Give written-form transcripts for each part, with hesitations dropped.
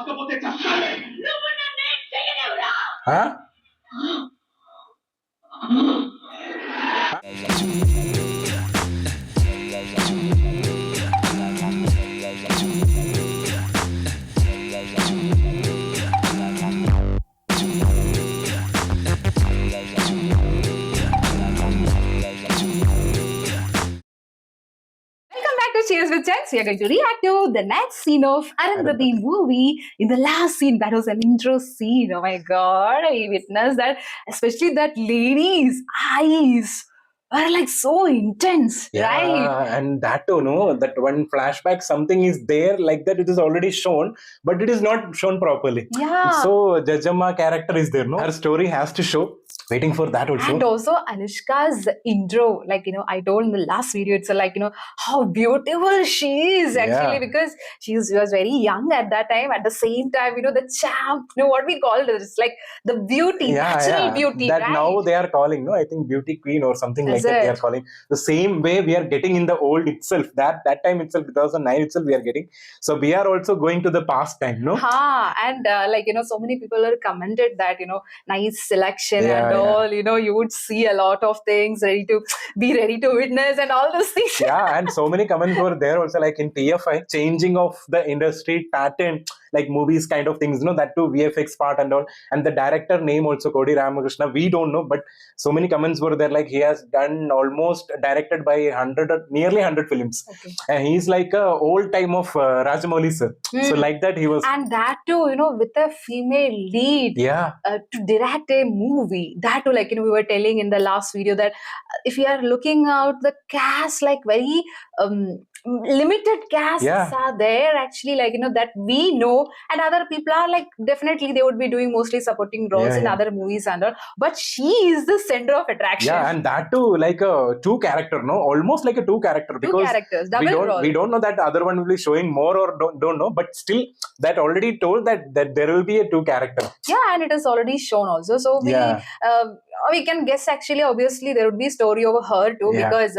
Huh? Welcome back to Cheers with Checks. We are going to react to the next scene of Arundhati movie. In the last scene, that was an intro scene. Oh my god, I witnessed that. Especially that lady's eyes were like so intense, right? And that too, no, that one flashback, something is there like that. It is already shown, but it is not shown properly. Yeah. So Jajamma character is there, no? Her story has to show. Waiting for that also. And also Anushka's intro, like, I told in the last video, it's like, how beautiful she is actually, Yeah. because she was very young at that time. At the same time, the charm, what we call this, like the beauty, natural beauty. That right? now they are calling, no, I think beauty queen or something Is like that. They it? are calling the same way we are getting in the old itself. That time itself, 2009 itself, we are getting. So we are also going to the past time, no? And so many people are commented that, nice selection Yeah, and all, you would see a lot of things, ready to witness and all those things. Yeah, and so many comments were there also, like in TFI, changing of the industry pattern, like movies kind of things, that too VFX part and all. And the director name also, Kodi Ramakrishna, we don't know, but so many comments were there, like he has done almost directed by nearly 100 films. Okay. And he's like a old time of Rajamouli sir. So like that he was. And that too, with a female lead. Yeah. To direct a movie. That too, like, we were telling in the last video that if you are looking out the cast, like very limited casts are there actually, like, that we know, and other people are like, definitely they would be doing mostly supporting roles in other movies and all, but she is the center of attraction. Yeah, and that too, like a two character, no, almost like a two character, because two characters, double role. We don't know that other one will be showing more or don't know, but still that already told that there will be a two character. Yeah, and it is already shown also, so we can guess actually, obviously there would be story over her too, because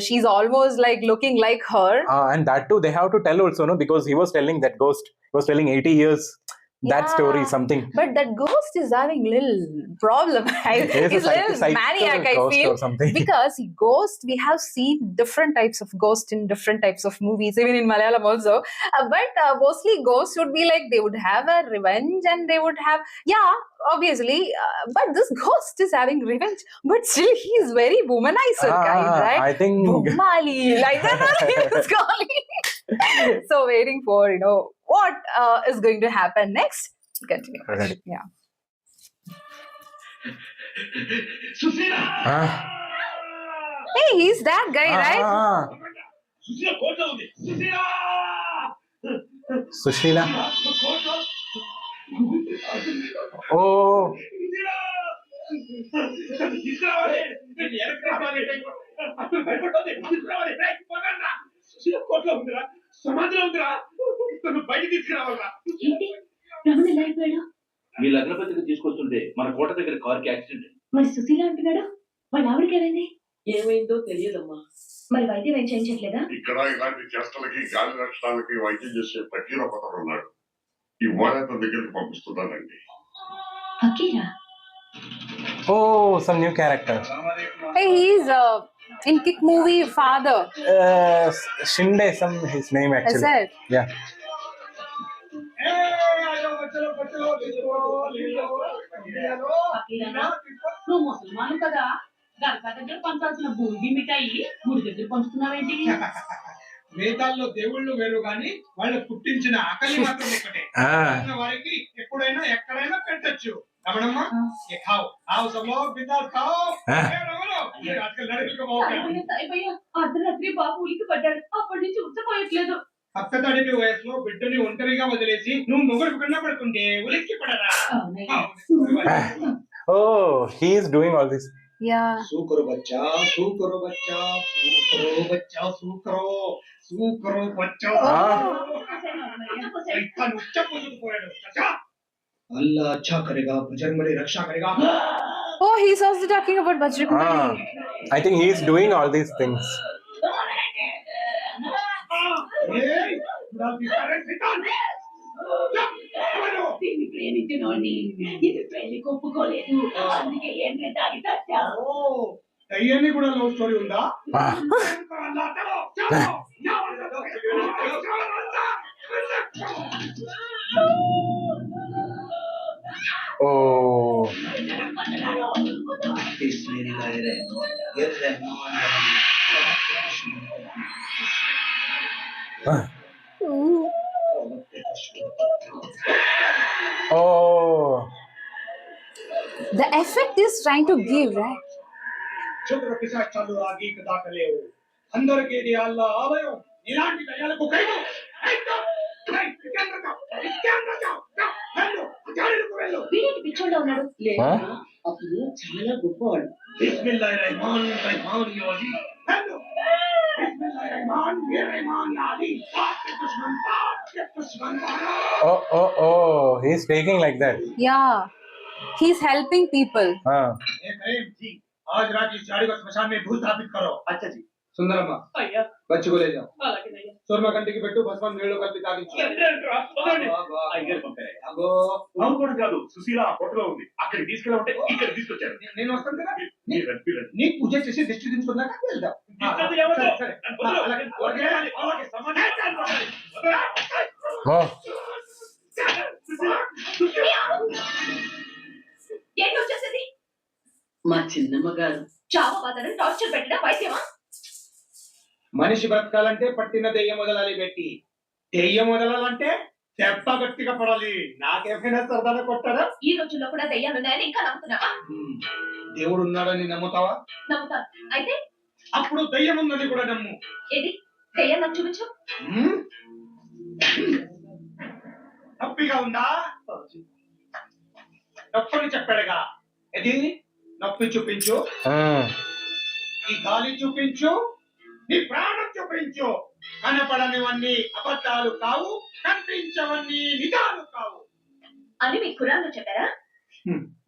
she's almost like looking like her. And that too, they have to tell also, no, because he was telling that ghost was telling 80 years. That story, something. But that ghost is having little problem. He's a little maniac, I feel. Because ghost, we have seen different types of ghost in different types of movies, even in Malayalam also. But mostly ghosts would be like, they would have a revenge and they would have, obviously. But this ghost is having revenge. But still, he is very womanizer kind, right? I think. Bhumali, like that he is calling. So waiting for, what is going to happen next. Continue. Right. Yeah. Hey, he's that guy, right? Sushila. Oh. మీ లగ్న పత్రిక తీసుకొస్తుంటే మన కోట దగ్గర కారుకి accident. మరి సుశీల అంటున్నాడు, వాళ్ళ ఆవిడకి ఏమైంది? ఏమైందో తెలియదమ్మా. మరి వైద్యం ఏం చేయించట్లేదా? ఇక్కడ ఇలాంటి చేష్టలకి గాలి లక్షణాలకి వైద్యం చేసే ఫకీర్ ఒకరు ఉన్నాడు. ఇవాళ తన దగ్గరికి పంపిస్తున్నానండి. Fakira? Oh, some new character. Hey, he's in Kick movie father. Shinde, some his name actually. Is it? Yeah. నువ్వు ముసల్మాను కదా, గర్భ దగ్గర పంచాల్సిన బూందీ మిఠాయి గుడి దగ్గర పంచుతున్నావేంటి? వేదాల్లో దేవుళ్ళు వేరు గాని వాళ్ళు పుట్టించిన ఆకలి మాత్రం ఒకటే. వారికి ఎప్పుడైనా ఎక్కడైనా పెట్టచ్చు. రమణమ్మ ఖావ్ ఖావ్ సలో బిందాస్ ఖావ్. అర్ధరాత్రి బాబు ఉలికి పడ్డాడు, అప్పటి నుంచి ఉచ్చపోయట్లేదు. అత్తతడిపి వయసులో బిడ్డని ఒంటరిగా వదిలేసి నువ్వు మొగుడు కింద పడుకుంటే ఉలిక్కి పడరా? Oh, he is doing all this. Yeah. సూకరు బచ్చా సూకరు బచ్చా సూకరు బచ్చా సూకరు సూకరు బచ్చా. ఇతను ఉచ్చపోయాడు. అల్లా అచ్చా కరేగా, బజరంగబలి రక్షా కరేగా. Oh, he's also talking about Bajrangbali. I think he is doing all these things. Hey, ప్రేమించినోడిని ఇది పెళ్లి ఒప్పుకోలేదు అందుకే ఏం తాగి చచ్చా ఓ దయ్యాన్ని కూడా లవ్ స్టోరీ ఉందా? Oh. Oh. The effect is trying to give, right? చంద్ర పిశాచాలు ఆగి దాటలేవు. అందరికీ ఇది అల్లా ఆలయం. ఇలాంటి దయ్యాలకు కైదు. వీడికి పిచ్చోళ్ళ ఉన్నాడు లేదా అప్పుడు చాలా గొప్పవాడు బిస్మిల్లాహిర్ రహమాన్ రహీం యోగి హలో బిస్మిల్లాహిర్ రహమాన్ రహీం యాలి దుష్మన్ Oh. He's speaking like that. Yeah. He's helping people. ए करीम जी आज रात इस झाड़ी को स्मशान में भूत स्थापित करो. अच्छा जी. सुंदरम्मा అయ్యా बच्चे को ले जाओ. అలాగేనయ్యా सूरमा कंटी की बेटू भस्म नीलो कल्पी तागिंचु. అయ్యారు పంపారు అగో అవును కూడా కాదు సుశీల ఆ ఫోటోలో ఉంది అక్కడికి తీసుకెళ్ళమంటే ఇక్కడ తీసుకొచ్చారు నేను వస్తాను కదా. మీరు రండి, మీరు రండి. నీ పూజ చేసి దిష్టి దించుకున్నాక వెళ్దాం. దిష్టి ఎవరు? సరే, సరే. అలాగే, అలాగే, సమాధానం. Oh. ఏంటి వచ్చేసింది మా చిన్నమ్మ గారు చావ బాధను టార్చర్ పెట్టడం వైద్యమా మనిషి బ్రతకాలంటే పట్టిన దెయ్యం వదలాలి పెట్టి దెయ్యం వదలాలంటే దెబ్బ గట్టిగా పడాలి. నాకేమైనా సరదాగా కొట్టారా? ఈ రోజుల్లో కూడా దెయ్యాలున్నాయని ఇంకా నమ్ముతున్నావా దేవుడు ఉన్నాడని నమ్ముతావా? నమ్ముతాను అయితే అప్పుడు దెయ్యం ఉందని కూడా నమ్ము. ఏది దెయ్యం నాకు చూపించు హ్మ్? నొప్పిగా ఉందా? నొప్పని చెప్పాడుగా. ఇది నొప్పి చూపించు, ఈ గాలి చూపించు, నీ ప్రాణం చూపించు. కనపడనివన్నీ అబద్ధాలు కావు, కనిపించవన్నీ నిజాలు కావు అని మీ ఖురాన్లో చెప్పారా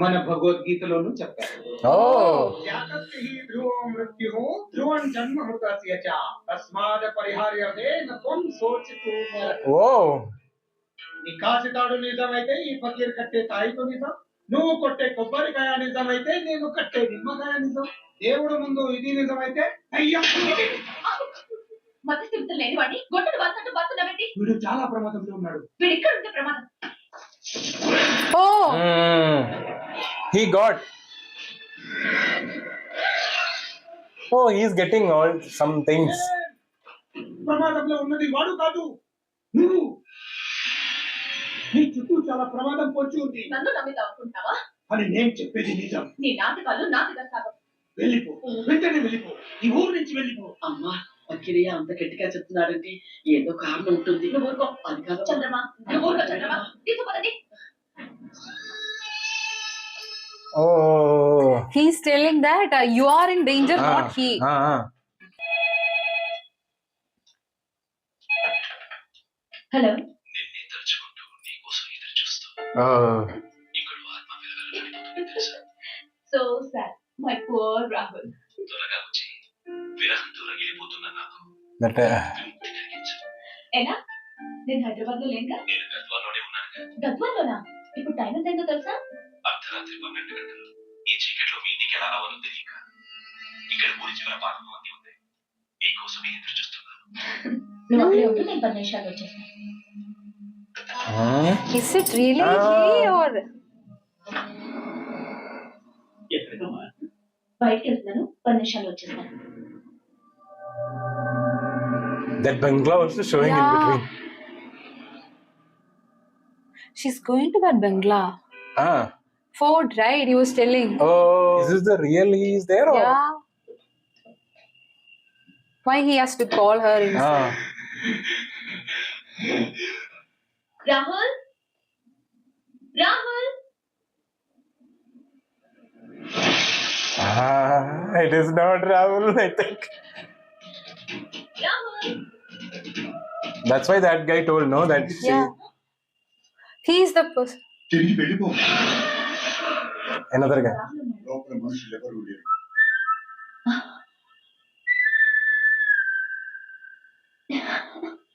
మన భగవద్గీతలోనూ చెప్పారు. Oh. జాతస్య హి ధ్రువో మృత్యుః ధ్రువం జన్మ మృతస్య చ తస్మాద్ పరిహార్యతే న త్వం శోచితు మరః. Oh. నీ కాసితాడు నిజమైతే ఈ ఫకీర్ కట్టే తాయితో నిజం, నువ్వు కొట్టే కొబ్బరికాయ నిజమైతే నేను కట్టే నిమ్మకాయ నిజం, దేవుడు ముందు ఇది నిజమైతే అయ్యా మధ్యస్థితులు లేని వాడిని గొడ్డలు బతున్నట్టు బతున్నబెట్టి వీడు చాలా ప్రమాదంలో ఉన్నాడు. వీడు ఇక్కడ ఉంటే ప్రమాదం Oh. He got. Oh, he's getting all some things. ప్రమాదంలో ఉన్నది వాడు కాదు, నువ్వు. నీ చుట్టూ చాలా ప్రమాదం పొంచి ఉంది నన్ను నమ్మితావు అనుకుంటావా అని నేను చెప్పేది నిజం. నీ నాటకాలు నాటక సాగం వెళ్ళిపో, వెంటనే వెళ్ళిపో, ఈ ఊరు నుంచి వెళ్ళిపో. అమ్మా అఖిలయ్య అంత గట్టిగా చెప్తున్నాడంటే ఏదో కారణం ఉంటుంది నువ్వు ఊరుకో అది కాదు చంద్రమా నువ్వు ఊరుకో చంద్రమా తీసుకుపోదండి Oh. He's telling that you are in danger, not he. Hello నిన్నే తలుచుకుంటూ నీ కోసం ఎదురు చూస్తూ Oh. ఇక్కడ ఆత్మ వెలగలపోతుంది తెలుసా so sir my poor Rahul త్వరగా వచ్చి విరహంతో రగిలిపోతున్న నాకు That. విముక్తి కలిగించు. ఎలా నేను హైదరాబాద్ లో లేనుగా నేను గద్వాలోనే ఉన్నానుగా. గద్వాల్లోనా ఇప్పుడు టైం ఎంత అయిందో తెలుసా అర్ధరాత్రి 12 గంటలు. ఈ చీకట్లో మీ ఇంటికి ఎలా రావాలో తెలియక ఇక్కడ ఊరి చివర పాఠం అంది ఉంది. మీకోసమే ఎదురు చూస్తున్నాను. నువ్వు అక్కడే ఉంటూ నేను 10 నిమిషాలు వచ్చేస్తాను Is it really he or? ఎక్కడికమ్మా? బయటకు వెళ్తున్నాను 10 నిమిషాలు వచ్చేస్తాను That bungalow also showing in Yeah. between. She's going to that bungalow. Ah. Ford, right? He was telling. Oh. Is this the real he is there or? Yeah. Why he has to call her inside? Rahul Rahul It is not Rahul, I think. Rahul That's why that guy told no that she. Yeah. He's the person. తిరిగి వెళ్ళిపో. Another guy. లోపల మనుషులు ఎవరు లేరు.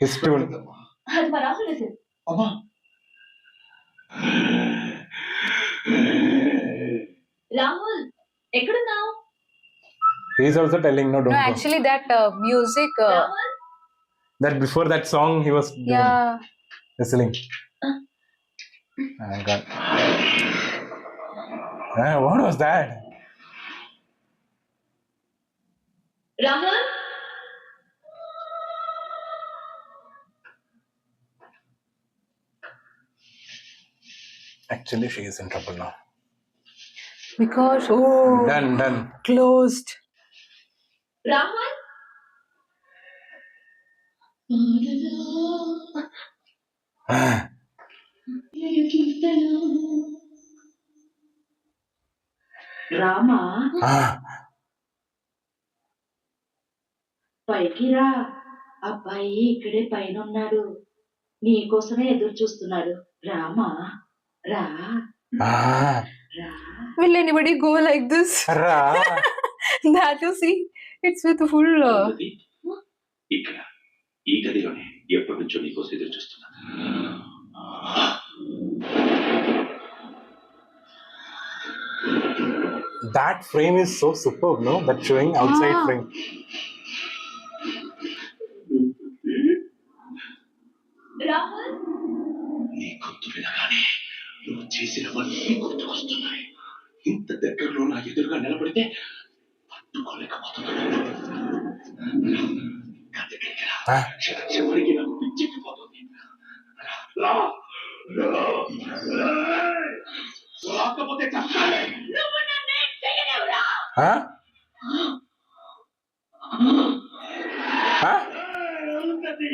His tune. అమ్మా. అది మా Rahul message అమ్మా He's also telling no, don't No, go. actually, that music. That before that song he was doing, Yeah. whistling. Oh God. What was that? Rahul Actually, she is in trouble now. Because Done. closed. Rahul Rama పైకి రా, అబ్బాయి ఇక్కడే పైన ఉన్నాడు, నీకోసమే ఎదురు చూస్తున్నాడు. రామా రా రా. Will anybody go like this? Ra. That you see, it's with full. ఇక్కడ ఈ గదిలోనే ఎప్పటి నుంచో నీకోసం ఎదురు చూస్తున్నా. That frame is so superb, no? That showing outside Ah. frame. Rahul నీ గొంతు వినగానే నువ్వు చేసినవన్నీ గుర్తుకొస్తున్నాయి. ఇంత దగ్గరలో నా ఎదురుగా నిలబడితే పట్టుకోలేకపోతున్నాను. దగ్గరికి రా. క్షణక్షణానికి నాకు పిచ్చెక్కిపోతుంది. రా. రాకపోతే చస్తానే. నువ్వు నన్ను ఏం చేయలేవురా. Huh? Huh? ఉన్నది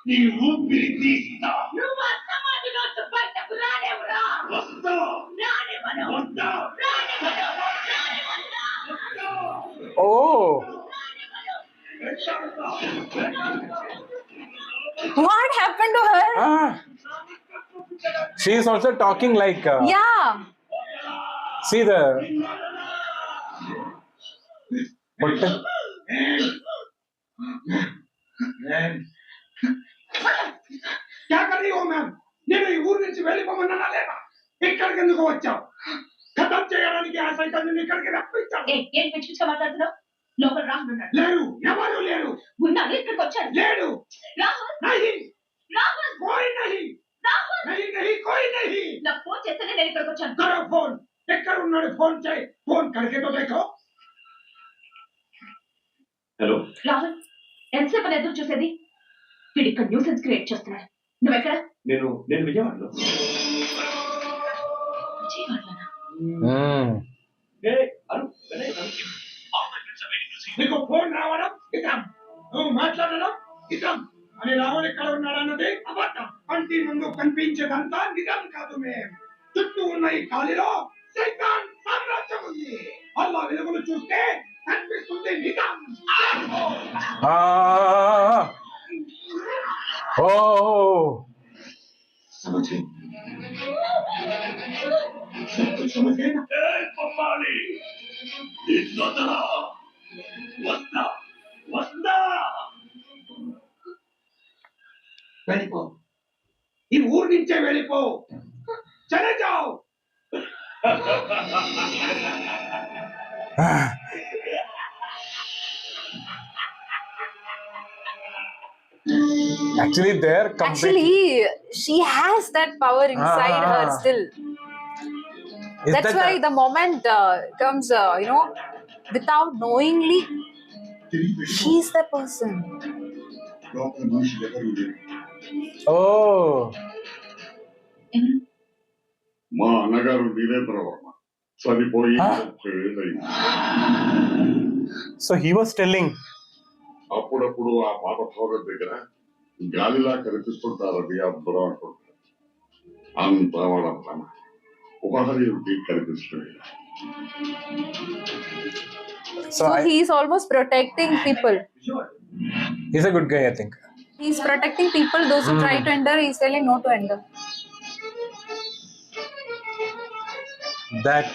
నీ ఊపిరి తీస్తా. నువ్వు ఆ సమాధి నుంచి బయటకు రాలేవురా. వస్తా. రానివ్వను. వస్తా. రానివ్వను. Oh. What happened to her? Ah. She is also talking like. Yeah. See the. What? क्या कर रही हो मैम? నేను ఈ ఊరు నుంచి వెళ్ళిపోమన్నా లేదా? ఇక్కడికి ఎందుకు వచ్చావు? కథం చేయడానికి ఆ సైతాన్ని ఇక్కడికి రప్పించావు. ఏం పిచ్చిగా మాట్లాడుతున్నావు? లోపల రాహుల్ ఉన్నాడు. లేరు, ఎవరు లేరు. ఉన్నాడు, ఇక్కడికి వచ్చాడు. లేడు. రాహుల్ नहीं, రాహుల్ कोई नहीं. రాహుల్ नहीं, कोई नहीं. నాకు ఫోన్ చేస్తేనే నేను ఇక్కడికి వచ్చాను. करो फोन. ఎక్కడ ఉన్నాడు? ఫోన్ చేయి. ఫోన్ करके तो देखो. హలో. రాహుల్ ఎంతసేపు ఎదురు చూసేది? వీడు ఇక్కడ న్యూసెన్స్ క్రియేట్ చేస్తున్నాడు. నువ్వెక్కడ? నేను విజయవాడలో. విజయవాడలోనా? నీకు ఫోన్ రావడం ఇతం, నువ్వు మాట్లాడడం ఇతం అని రావణ్ ఎక్కడ ఉన్నాడన్నది అబద్ధం. కంటి ముందు కనిపించేదంతా నిజం కాదు. మేం చుట్టూ ఉన్న ఈ ఖాళీలో సైతాన్ సామ్రాజ్యం ఉంది. అల్లా వెలుగును చూస్తే కనిపిస్తుంది నిజం. Ah. Oh. समझ गए? सब कुछ समझ गए ना? పంపాలి. వస్తా. వెళ్ళిపో, ఈ ఊరు నుంచే వెళ్ళిపో. చలే జాओ. Actually, they're completely. Actually, she has that power inside her Ah. still. Is That's that why the moment comes, without knowingly, she's the person. Oh. మా అన్నగారు వీరేంద్రవర్మ చనిపోయి ఆ? 30 ఏళ్ళైంది. So he was telling. అప్పుడప్పుడు ఆ పాత భవనం దగ్గర గాలిలా కనిపిస్తుంటారని అందరూ అంటుంటారు. అంతా వాళ్ళ భ్రమ. ఉపహరించి కనిపిస్తుంది. So he's almost protecting people. He's a good guy, I think. He's protecting people. Those who try to enter, he's telling no to enter. That.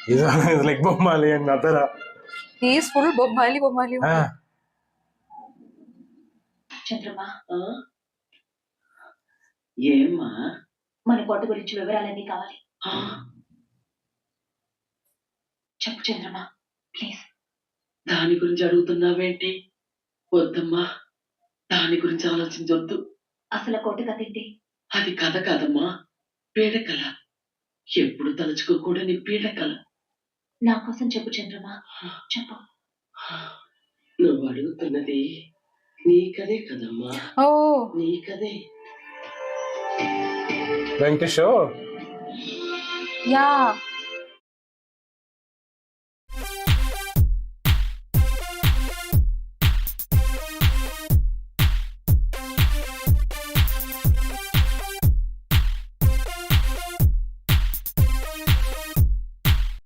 He's always like Bob Marley and Natara. He is full Bob Marley. Ah. చంద్రమా, ఏమ్మా మన కోట గురించి వివరాలన్నీ కావాలి. చెప్పు చంద్రమా, please. దాని గురించి అడుగుతున్నావేంటి? వద్దమ్మా, దాని గురించి ఆలోచించొద్దు. అసలు కోట కథ ఏంటి? అది కథ కాదమ్మా, పీడకల. ఎప్పుడు తలుచుకోకూడని పీడకల. నా కోసం చెప్పు చంద్రమా, చెప్పు. నువ్వు అడుగుతున్నది నీ కదే కదమ్మా, Oh, నీ కదే. Going to show? yeah.